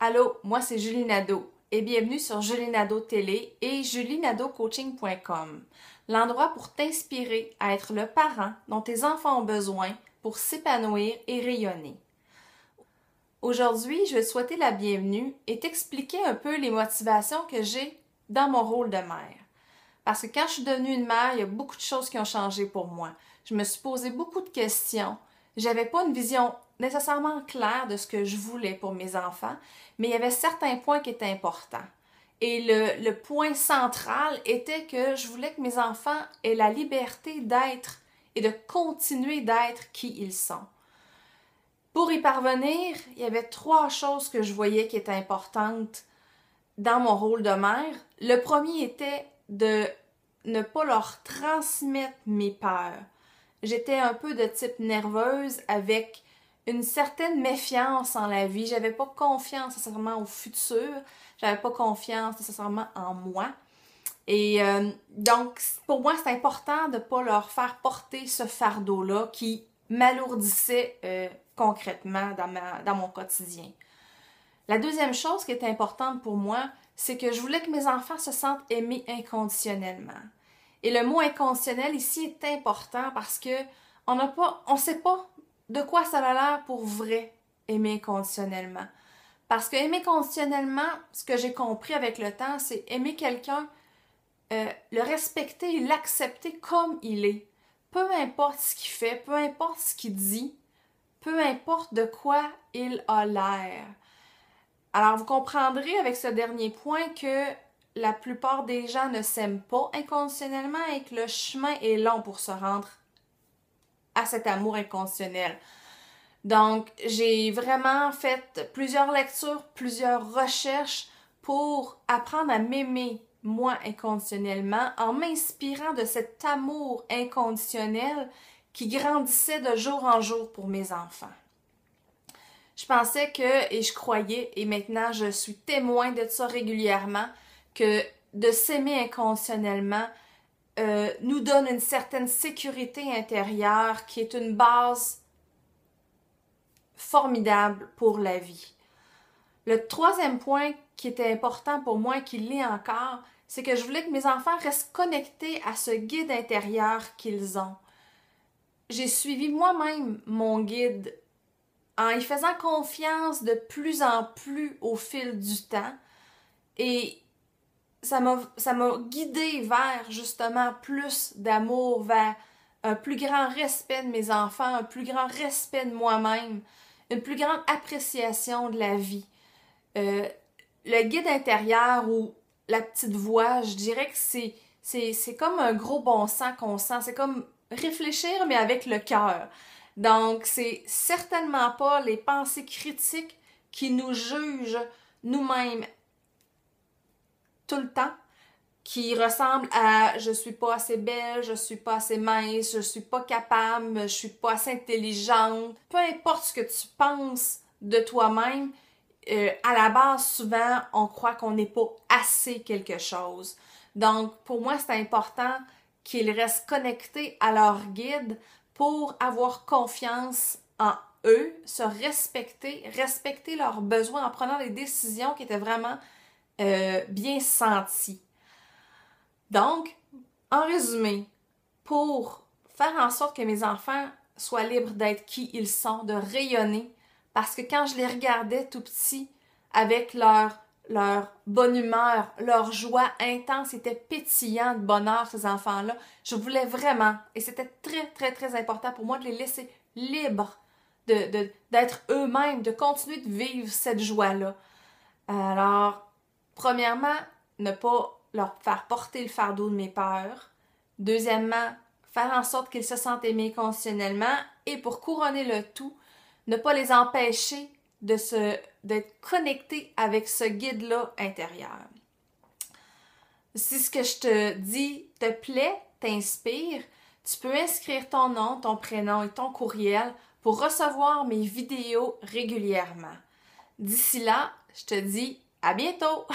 Allô, moi c'est Julie Nadeau et bienvenue sur Julie Nadeau Télé et julienadeaucoaching.com, l'endroit pour t'inspirer à être le parent dont tes enfants ont besoin pour s'épanouir et rayonner. Aujourd'hui, je vais te souhaiter la bienvenue et t'expliquer un peu les motivations que j'ai dans mon rôle de mère. Parce que quand je suis devenue une mère, il y a beaucoup de choses qui ont changé pour moi. Je me suis posé beaucoup de questions. J'avais pas une vision nécessairement claire de ce que je voulais pour mes enfants, mais il y avait certains points qui étaient importants. Et le point central était que je voulais que mes enfants aient la liberté d'être et de continuer d'être qui ils sont. Pour y parvenir, il y avait 3 choses que je voyais qui étaient importantes dans mon rôle de mère. Le premier était de ne pas leur transmettre mes peurs. J'étais un peu de type nerveuse avec une certaine méfiance en la vie. J'avais pas confiance nécessairement au futur. J'avais pas confiance nécessairement en moi. Et donc, pour moi, c'est important de ne pas leur faire porter ce fardeau-là qui m'alourdissait concrètement dans mon quotidien. La deuxième chose qui est importante pour moi, c'est que je voulais que mes enfants se sentent aimés inconditionnellement. Et le mot inconditionnel ici est important parce que on sait pas de quoi ça a l'air pour vrai, aimer inconditionnellement. Parce que aimer conditionnellement, ce que j'ai compris avec le temps, c'est aimer quelqu'un, le respecter et l'accepter comme il est. Peu importe ce qu'il fait, peu importe ce qu'il dit, peu importe de quoi il a l'air. Alors, vous comprendrez avec ce dernier point que la plupart des gens ne s'aiment pas inconditionnellement et que le chemin est long pour se rendre à cet amour inconditionnel. Donc, j'ai vraiment fait plusieurs lectures, plusieurs recherches pour apprendre à m'aimer moi inconditionnellement en m'inspirant de cet amour inconditionnel qui grandissait de jour en jour pour mes enfants. Je pensais que, et je croyais, et maintenant je suis témoin de ça régulièrement, que de s'aimer inconditionnellement nous donne une certaine sécurité intérieure qui est une base formidable pour la vie. Le troisième point qui était important pour moi, qui l'est encore, c'est que je voulais que mes enfants restent connectés à ce guide intérieur qu'ils ont. J'ai suivi moi-même mon guide en y faisant confiance de plus en plus au fil du temps et ça m'a guidée vers justement plus d'amour, vers un plus grand respect de mes enfants, un plus grand respect de moi-même, une plus grande appréciation de la vie. Le guide intérieur ou la petite voix, je dirais que c'est comme un gros bon sens qu'on sent, c'est comme réfléchir mais avec le cœur. Donc, c'est certainement pas les pensées critiques qui nous jugent nous-mêmes tout le temps, qui ressemblent à je suis pas assez belle, je suis pas assez mince, je suis pas capable, je suis pas assez intelligente. Peu importe ce que tu penses de toi-même, à la base, souvent, on croit qu'on n'est pas assez quelque chose. Donc, pour moi, c'est important qu'ils restent connectés à leur guide pour avoir confiance en eux, se respecter leurs besoins en prenant des décisions qui étaient vraiment bien senties. Donc, en résumé, pour faire en sorte que mes enfants soient libres d'être qui ils sont, de rayonner, parce que quand je les regardais tout petits, avec leur bonne humeur, leur joie intense, c'était pétillant de bonheur, ces enfants-là. Je voulais vraiment, et c'était très, très, très important pour moi de les laisser libres d'être eux-mêmes, de continuer de vivre cette joie-là. Alors, premièrement, ne pas leur faire porter le fardeau de mes peurs. Deuxièmement, faire en sorte qu'ils se sentent aimés conditionnellement. Et pour couronner le tout, ne pas les empêcher d'être connectés avec ce guide-là intérieur. Si ce que je te dis te plaît, t'inspire, tu peux inscrire ton nom, ton prénom et ton courriel pour recevoir mes vidéos régulièrement. D'ici là, je te dis à bientôt!